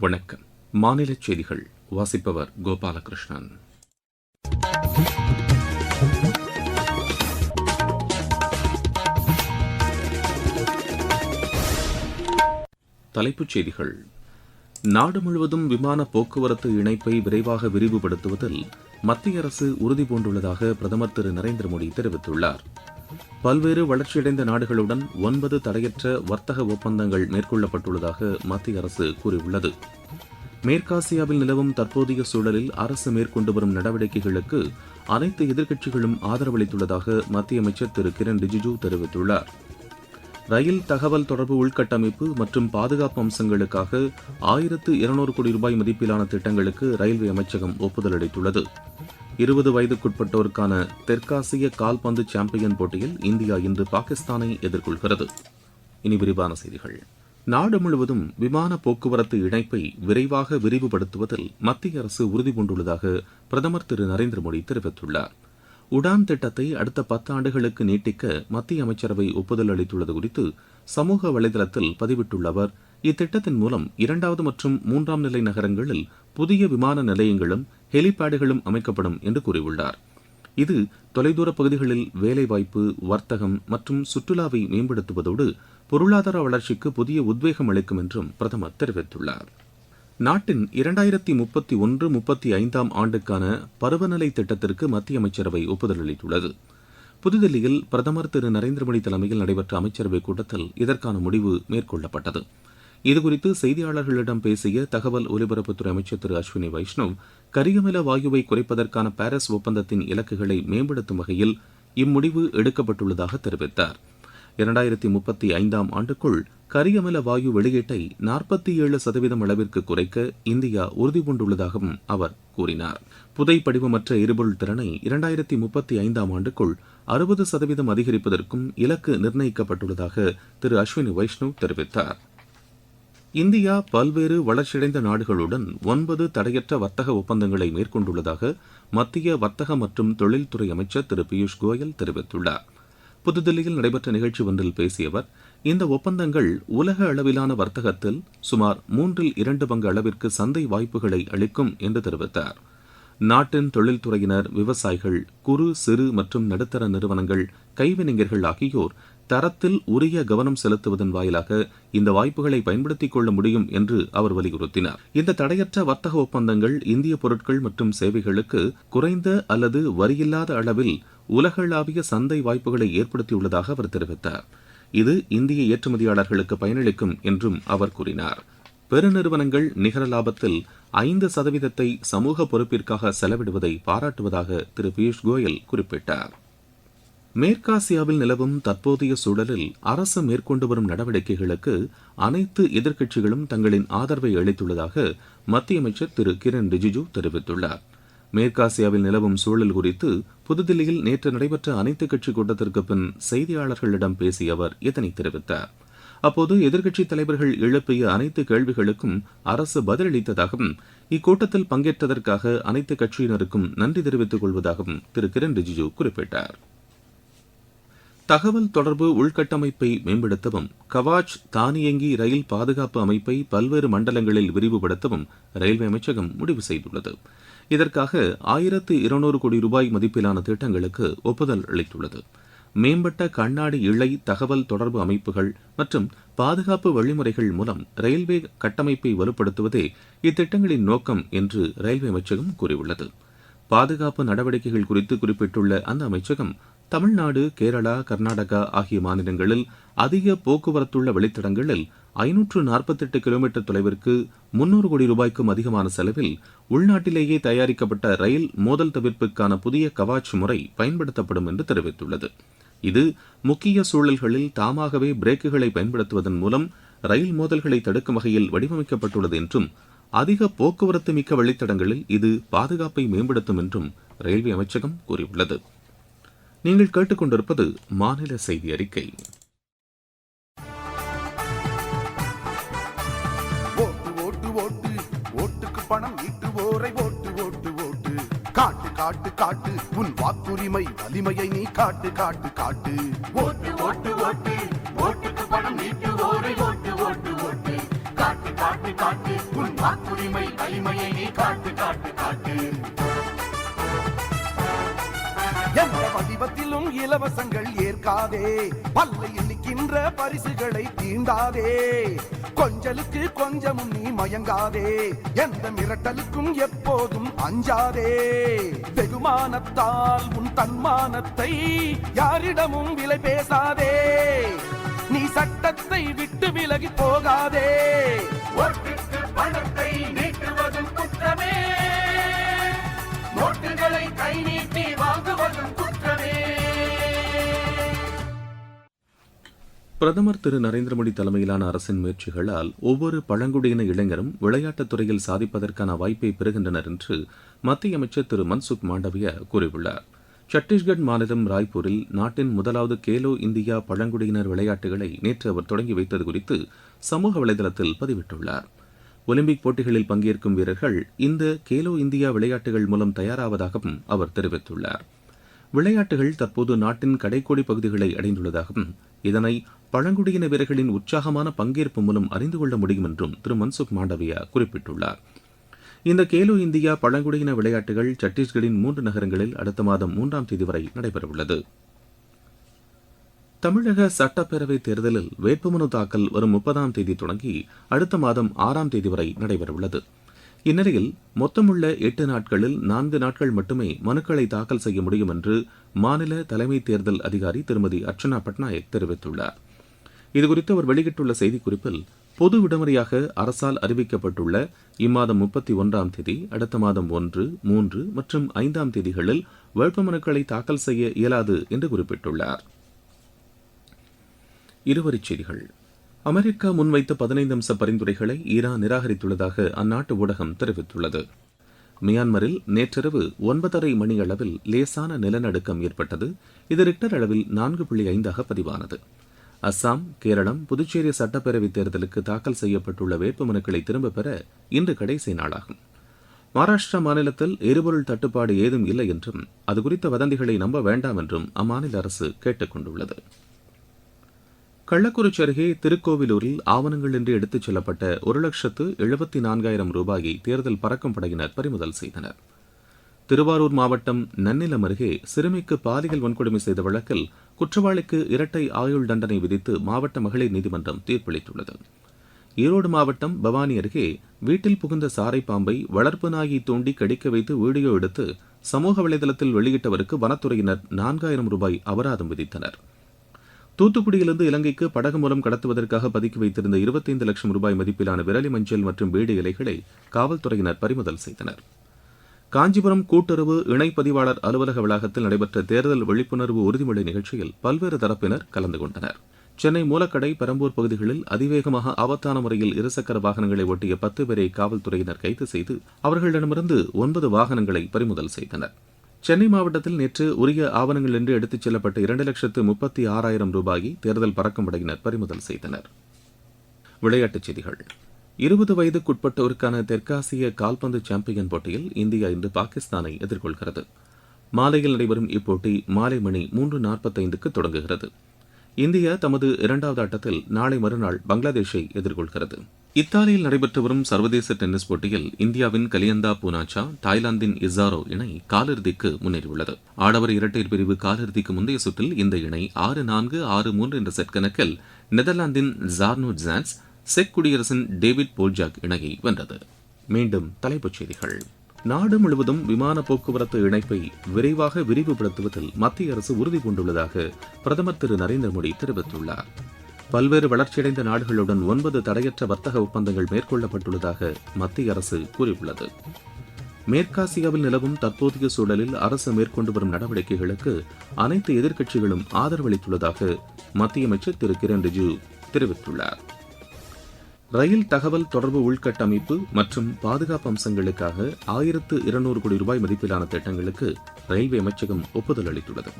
வணக்கம். மாநில செய்திகள் வாசிப்பவர் கோபாலகிருஷ்ணன். தலைப்புச் செய்திகள். நாடு முழுவதும் விமான போக்குவரத்து இணைப்பை விரைவாக விரிவுபடுத்துவதில் மத்திய அரசு உறுதிபூண்டுள்ளதாக பிரதமர் திரு நரேந்திர மோடி தெரிவித்துள்ளார். பல்வேறு வளர்ச்சியடைந்த நாடுகளுடன் 9 தடையற்ற வர்த்தக ஒப்பந்தங்கள் மேற்கொள்ளப்பட்டுள்ளதாக மத்திய அரசு கூறியுள்ளது. மேற்காசியாவில் நிலவும் தற்போதைய சூழலில் அரசு மேற்கொண்டு வரும் நடவடிக்கைகளுக்கு அனைத்து எதிர்க்கட்சிகளும் ஆதரவளித்துள்ளதாக மத்திய அமைச்சர் திரு கிரண் ரிஜிஜூ தெரிவித்துள்ளார். ரயில் தகவல் தொடர்பு உள்கட்டமைப்பு மற்றும் பாதுகாப்பு அம்சங்களுக்காக 1200 கோடி ரூபாய் மதிப்பிலான திட்டங்களுக்கு ரயில்வே அமைச்சகம் ஒப்புதல் அளித்துள்ளது. 20 வயதுக்குட்பட்டோருக்கான தெற்காசிய கால்பந்து சாம்பியன் போட்டியில் இந்தியா இன்று பாகிஸ்தானை எதிர்கொள்கிறது. இனி விரிவான செய்திகள். நாடு முழுவதும் விமான போக்குவரத்து இணைப்பை விரைவாக விரிவுபடுத்துவதில் மத்திய அரசு உறுதிபூண்டுள்ளதாக பிரதமர் திரு நரேந்திர மோடி தெரிவித்துள்ளார். உடான் திட்டத்தை அடுத்த 10 ஆண்டுகளுக்கு நீட்டிக்க மத்திய அமைச்சரவை ஒப்புதல் அளித்துள்ளது குறித்து சமூக வலைதளத்தில் பதிவிட்டுள்ள அவர், இத்திட்டத்தின் மூலம் 2வது மற்றும் 3ஆம் நிலை நகரங்களில் புதிய விமான நிலையங்களும் ஹெலிபேடுகளும் அமைக்கப்படும் என்று கூறியுள்ளார். இது தொலைதூர பகுதிகளில் வேலைவாய்ப்பு, வர்த்தகம் மற்றும் சுற்றுலாவை மேம்படுத்துவதோடு பொருளாதார வளர்ச்சிக்கு புதிய உத்வேகம் அளிக்கும் என்றும் பிரதமர் தெரிவித்துள்ளார். நாட்டின் 2031-35ஆம் ஆண்டுக்கான பருவநிலை திட்டத்திற்கு மத்திய அமைச்சரவை ஒப்புதல் அளித்துள்ளது. புதுதில்லியில் பிரதமர் திரு நரேந்திர மோடி தலைமையில் நடைபெற்ற அமைச்சரவைக் கூட்டத்தில் இதற்கான முடிவு மேற்கொள்ளப்பட்டது. இதுகுறித்து செய்தியாளர்களிடம் பேசிய தகவல் ஒலிபரப்புத்துறை அமைச்சர் திரு அஸ்வினி வைஷ்ணவ், கரியமில வாயுவை குறைப்பதற்கான பாரிஸ் ஒப்பந்தத்தின் இலக்குகளை மேம்படுத்தும் வகையில் இம்முடிவு எடுக்கப்பட்டுள்ளதாக தெரிவித்தார். 2035ஆம் ஆண்டுக்குள் கரியமில வாயு வெளியீட்டை 47% அளவிற்கு குறைக்க இந்தியா உறுதிபூண்டுள்ளதாகவும் அவர் கூறினார். புதைப்படிவமற்ற எரிபொருள் திறனை 2035ஆம் ஆண்டுக்குள் 60% அதிகரிப்பதற்கும் இலக்கு நிர்ணயிக்கப்பட்டுள்ளதாக திரு அஸ்வினி வைஷ்ணவ் தெரிவித்தார். இந்தியா பல்வேறு வளர்ச்சியடைந்த நாடுகளுடன் 9 தடையற்ற வர்த்தக ஒப்பந்தங்களை மேற்கொண்டுள்ளதாக மத்திய வர்த்தக மற்றும் தொழில்துறை அமைச்சர் திரு பியூஷ் கோயல் தெரிவித்துள்ளார். புதுதில்லியில் நடைபெற்ற நிகழ்ச்சி ஒன்றில் பேசிய அவர், இந்த ஒப்பந்தங்கள் உலக அளவிலான வர்த்தகத்தில் சுமார் 2/3 பங்கு அளவிற்கு சந்தை வாய்ப்புகளை அளிக்கும் என்று தெரிவித்தார். நாட்டின் தொழில்துறையினர், விவசாயிகள், குறு சிறு மற்றும் நடுத்தர நிறுவனங்கள், கைவினைஞர்கள் ஆகியோர் தரத்தில் உரிய கவனம் செலுத்துவதன் வாயிலாக இந்த வாய்ப்புகளை பயன்படுத்திக் கொள்ள முடியும் என்று அவர் வலியுறுத்தினார். இந்த தடையற்ற வர்த்தக ஒப்பந்தங்கள் இந்திய பொருட்கள் மற்றும் சேவைகளுக்கு குறைந்த அல்லது வரியில்லாத அளவில் உலகளாவிய சந்தை வாய்ப்புகளை ஏற்படுத்தியுள்ளதாக அவர் தெரிவித்தார். இது இந்திய ஏற்றுமதியாளர்களுக்கு பயனளிக்கும் என்றும் அவர் கூறினார். பெருநிறுவனங்கள் நிகர லாபத்தில் 5% சமூக பொறுப்பிற்காக செலவிடுவதை பாராட்டுவதாக திரு பியூஷ் கோயல் குறிப்பிட்டார். மேற்காசியாவில் நிலவும் தற்போதைய சூழலில் அரசு மேற்கொண்டு வரும் நடவடிக்கைகளுக்கு அனைத்து எதிர்க்கட்சிகளும் தங்களின் ஆதரவை அளித்துள்ளதாக மத்திய அமைச்சர் திரு கிரண் ரிஜிஜூ தெரிவித்துள்ளார். மேற்காசியாவில் நிலவும் சூழல் குறித்து புதுதில்லியில் நேற்று நடைபெற்ற அனைத்துக் கட்சி கூட்டத்திற்கு பின் செய்தியாளர்களிடம் பேசிய அவர் இதனை தெரிவித்தார். அப்போது எதிர்க்கட்சித் தலைவர்கள் எழுப்பிய அனைத்து கேள்விகளுக்கும் அரசு பதிலளித்ததாகவும், இக்கூட்டத்தில் பங்கேற்றதற்காக அனைத்து கட்சியினருக்கும் நன்றி தெரிவித்துக் கொள்வதாகவும் திரு கிரண் ரிஜிஜூ குறிப்பிட்டார். தகவல் தொடர்பு உள்கட்டமைப்பை மேம்படுத்தவும், கவாச் தானியங்கி ரயில் பாதுகாப்பு அமைப்பை பல்வேறு மண்டலங்களில் விரிவுபடுத்தவும் ரயில்வே அமைச்சகம் முடிவு செய்துள்ளது. இதற்காக 1200 கோடி ரூபாய் மதிப்பிலான திட்டங்களுக்கு ஒப்புதல் அளித்துள்ளது. மேம்பட்ட கண்ணாடி இழை தகவல் தொடர்பு அமைப்புகள் மற்றும் பாதுகாப்பு வழிமுறைகள் மூலம் ரயில்வே கட்டமைப்பை வலுப்படுத்துவதே இத்திட்டங்களின் நோக்கம் என்று ரயில்வே அமைச்சகம் கூறியுள்ளது. பாதுகாப்பு நடவடிக்கைகள் குறித்து குறிப்பிட்டுள்ள அந்த அமைச்சகம், தமிழ்நாடு, கேரளா, கர்நாடகா ஆகிய மாநிலங்களில் அதிக போக்குவரத்துள்ள வழித்தடங்களில் 548 கிலோமீட்டர் தொலைவிற்கு 300 கோடி ரூபாய்க்கும் அதிகமான செலவில் உள்நாட்டிலேயே தயாரிக்கப்பட்ட ரயில் மோதல் தவிர்ப்புக்கான புதிய கவாச் முறை பயன்படுத்தப்படும் என்று தெரிவித்துள்ளது. இது முக்கிய சூழல்களில் தாமாகவே பிரேக்குகளை பயன்படுத்துவதன் மூலம் ரயில் மோதல்களை தடுக்கும் வகையில் வடிவமைக்கப்பட்டுள்ளது என்றும், அதிக போக்குவரத்து மிக்க வழித்தடங்களில் இது பாதுகாப்பை மேம்படுத்தும் என்றும் ரயில்வே அமைச்சகம் கூறியுள்ளது. நீங்கள் கேட்டுக்கொண்டிருப்பது மாநில செய்தி அறிக்கை. ஓட்டு ஓட்டு ஓட்டு ஓட்டுக்கு பணம் ஈட்டுவோரை ஓட்டு ஓட்டு ஓட்டு காட்டு காட்டு காட்டு உன் வாக்குரிமை வலிமையை நீ காட்டு காட்டு காட்டு. ஓட்டு ஓட்டு ஓட்டு ஓட்டுக்கு பணம் ஈட்டுவோரை ஓட்டு ஓட்டு ஓட்டு காட்டு காட்டு காட்டு உன் வாக்குரிமை வலிமையை நீ காட்டு காட்டு காட்டு எந்த வடிவத்திலும் இலவசங்கள் ஏற்காதே பல்லை எண்ணிக்கின்ற பரிசுகளை தீண்டாதே கொஞ்சலுக்கு கொஞ்சமும் நீ மயங்காதே எந்த மிரட்டலுக்கும் எப்போதும் அஞ்சாதே வெகுமானத்தால் உன் தன்மானத்தை யாரிடமும் விலை பேசாதே நீ சட்டத்தை விட்டு விலகி போகாதே ஓட்டுக்கு பணத்தை நீட்டுவதும் குற்றமே நோட்டுகளை கை நீட்டி வாங்குவதும் குற்றமே. பிரதமர் திரு நரேந்திர மோடி தலைமையிலான அரசின் முயற்சிகளால் ஒவ்வொரு பழங்குடியின இளைஞரும் விளையாட்டுத் துறையில் சாதிப்பதற்கான வாய்ப்பை பெறுகின்றனர் என்று மத்திய அமைச்சர் திரு மன்சுக் மாண்டவியா கூறியுள்ளார். சத்தீஸ்கட் மாநிலம் ராய்ப்பூரில் நாட்டின் முதலாவது கேலோ இந்தியா பழங்குடியினர் விளையாட்டுகளை நேற்று அவர் தொடங்கி வைத்தது குறித்து சமூக வலைதளத்தில் பதிவிட்டுள்ளார். ஒலிம்பிக் போட்டிகளில் பங்கேற்கும் வீரர்கள் இந்த கேலோ இந்தியா விளையாட்டுகள் மூலம் தயாராவதாகவும் அவர் தெரிவித்துள்ளார். விளையாட்டுகள் தற்போது நாட்டின் கடைக்கோடி பகுதிகளை அடைந்துள்ளதாகவும் இதனை பழங்குடியின வீரர்களின் உற்சாகமான பங்கேற்பு மூலம் அறிந்து கொள்ள முடியும் என்றும் திரு மன்சுக் மாண்டவியா குறிப்பிட்டுள்ளார். இந்த கேலோ இந்தியா பழங்குடியின விளையாட்டுகள் சத்தீஸ்கரின் 3 நகரங்களில் அடுத்த மாதம் 3ஆம் தேதி வரை நடைபெறவுள்ளது. தமிழக சட்டப்பேரவைத் தேர்தலில் வேட்புமனு தாக்கல் வரும் 30ஆம் தேதி தொடங்கி அடுத்த மாதம் 6ஆம் தேதி வரை நடைபெறவுள்ளது. இந்நிலையில் மொத்தமுள்ள 8 நாட்களில் 4 நாட்கள் மட்டுமே மனுக்களை தாக்கல் செய்ய முடியும் என்று மாநில தலைமை தேர்தல் அதிகாரி திருமதி அர்ச்சனா பட்நாயக் தெரிவித்துள்ளார். இதுகுறித்து அவர் வெளியிட்டுள்ள செய்திக்குறிப்பில் பொது விடுமுறையாக அரசால் அறிவிக்கப்பட்டுள்ள இம்மாதம் 31ஆம் தேதி அடுத்த மாதம் 1, 3 மற்றும் 5ஆம் தேதிகளில் வேட்புமனுக்களை தாக்கல் செய்ய இயலாது என்று குறிப்பிட்டுள்ளார். இருவரிச் செய்திகள். அமெரிக்கா முன்வைத்த 15 அம்ச பரிந்துரைகளை ஈரான் நிராகரித்துள்ளதாக அந்நாட்டு ஊடகம் தெரிவித்துள்ளது. மியான்மரில் நேற்றிரவு 9:30 மணி அளவில் லேசான நிலநடுக்கம் ஏற்பட்டது. இது ரிக்டர் அளவில் 4.5 பதிவானது. அஸ்ஸாம், கேரளம், புதுச்சேரி சட்டப்பேரவைத் தேர்தலுக்கு தாக்கல் செய்யப்பட்டுள்ள வேட்புமனுக்களை திரும்பப் பெற இன்று கடைசி நாளாகும். மகாராஷ்டிரா மாநிலத்தில் எரிபொருள் தட்டுப்பாடு ஏதும் இல்லை என்றும் அதுகுறித்த வதந்திகளை நம்ப வேண்டாம் என்றும் அம்மாநில அரசு கேட்டுக் கொண்டுள்ளது. கள்ளக்குறிச்சி அருகே திருக்கோவிலூரில் ஆவணங்களின்றி எடுத்துச் செல்லப்பட்ட 1,74,000 ரூபாயை தேர்தல் பறக்கும் படையினர் பறிமுதல் செய்தனர். திருவாரூர் மாவட்டம் நன்னிலம் அருகே சிறுமிக்கு பாலியல் வன்கொடுமை செய்த வழக்கில் குற்றவாளிக்கு இரட்டை ஆயுள் தண்டனை விதித்து மாவட்ட மகளிர் நீதிமன்றம் தீர்ப்பளித்துள்ளது. ஈரோடு மாவட்டம் பவானி அருகே வீட்டில் புகுந்த சாரை பாம்பை வளர்ப்பு நாயை தூண்டி கடிக்க வைத்து வீடியோ எடுத்து சமூக வலைதளத்தில் வெளியிட்டவருக்கு வனத்துறையினர் 4,000 ரூபாய் அபராதம் விதித்தனர். தூத்துக்குடியிலிருந்து இலங்கைக்கு படகு மூலம் கடத்துவதற்காக பதுக்கி வைத்திருந்த 25 லட்சம் ரூபாய் மதிப்பிலான விரலி மஞ்சள் மற்றும் பீடி இலைகளை காவல்துறையினர் பறிமுதல் செய்தனர். காஞ்சிபுரம் கூட்டுறவு இணைப்பதிவாளர் அலுவலக வளாகத்தில் நடைபெற்ற தேர்தல் விழிப்புணர்வு உறுதிமொழி நிகழ்ச்சியில் பல்வேறு தரப்பினர் கலந்து கொண்டனர். சென்னை மூலக்கடை, பெரம்பூர் பகுதிகளில் அதிவேகமாக ஆபத்தான முறையில் இருசக்கர வாகனங்களை ஓட்டிய 10 பேரை காவல்துறையினர் கைது செய்து அவர்களிடமிருந்து 9 வாகனங்களை பறிமுதல் செய்தனர். சென்னை மாவட்டத்தில் நேற்று உரிய ஆவணங்களின்றி எடுத்துச் செல்லப்பட்ட 2,36,000 ரூபாயை தேர்தல் பறக்கும் படையினர் பறிமுதல் செய்தனர். விளையாட்டுச் செய்திகள். 20 வயதுக்குட்பட்டோருக்கான தெற்காசிய கால்பந்து சாம்பியன் போட்டியில் இந்தியா இன்று பாகிஸ்தானை எதிர்கொள்கிறது. மாலையில் நடைபெறும் இப்போட்டி மாலை மணி 3:45க்கு தொடங்குகிறது. இந்தியா தமது 2வது ஆட்டத்தில் நாளை மறுநாள் பங்களாதேஷை எதிர்கொள்கிறது. இத்தாலியில் நடைபெற்று வரும் சர்வதேச டென்னிஸ் போட்டியில் இந்தியாவின் கலியந்தா பூனாச்சா, தாய்லாந்தின் இசாரோ இணை காலிறுதிக்கு முன்னேறியுள்ளது. ஆடவர் இரட்டையர் பிரிவு காலிறுதிக்கு முந்தைய சுற்றில் இந்த இணை 6-4, 6-3 என்ற செட் கணக்கில் நெதர்லாந்தின் ஜார்னோ ஜான்ஸ், செக் குடியரசின் டேவிட் போல்ஜாக் இணையை வென்றது. மீண்டும் தலைப்புச் செய்திகள். நாடு முழுவதும் விமான போக்குவரத்து இணைப்பை விரைவாக விரிவுபடுத்துவதில் மத்திய அரசு உறுதி பூண்டுள்ளதாக பிரதமர் திரு நரேந்திர மோடி தெரிவித்துள்ளார். பல்வேறு வளர்ச்சியடைந்த நாடுகளுடன் 9 தடையற்ற வர்த்தக ஒப்பந்தங்கள் மேற்கொள்ளப்பட்டுள்ளதாக மத்திய அரசு கூறியுள்ளது. மேற்காசியாவில் நிலவும் தற்போதைய சூழலில் அரசு மேற்கொண்டு வரும் நடவடிக்கைகளுக்கு அனைத்து எதிர்க்கட்சிகளும் ஆதரவளித்துள்ளதாக மத்திய அமைச்சர் திரு கிரண் ரிஜிஜு தெரிவித்துள்ளார். ரயில் தகவல் தொடர்பு உள்கட்டமைப்பு மற்றும் பாதுகாப்பு அம்சங்களுக்காக 1,200 கோடி ரூபாய் மதிப்பிலான திட்டங்களுக்கு ரயில்வே அமைச்சகம் ஒப்புதல் அளித்துள்ளது.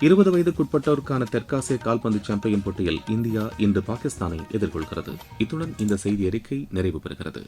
20 வயதுக்குட்பட்டோருக்கான தெற்காசிய கால்பந்து சாம்பியன் போட்டியில் இந்தியா இன்று பாகிஸ்தானை எதிர்கொள்கிறது. இத்துடன் இந்த செய்தி அறிக்கை நிறைவு பெறுகிறது.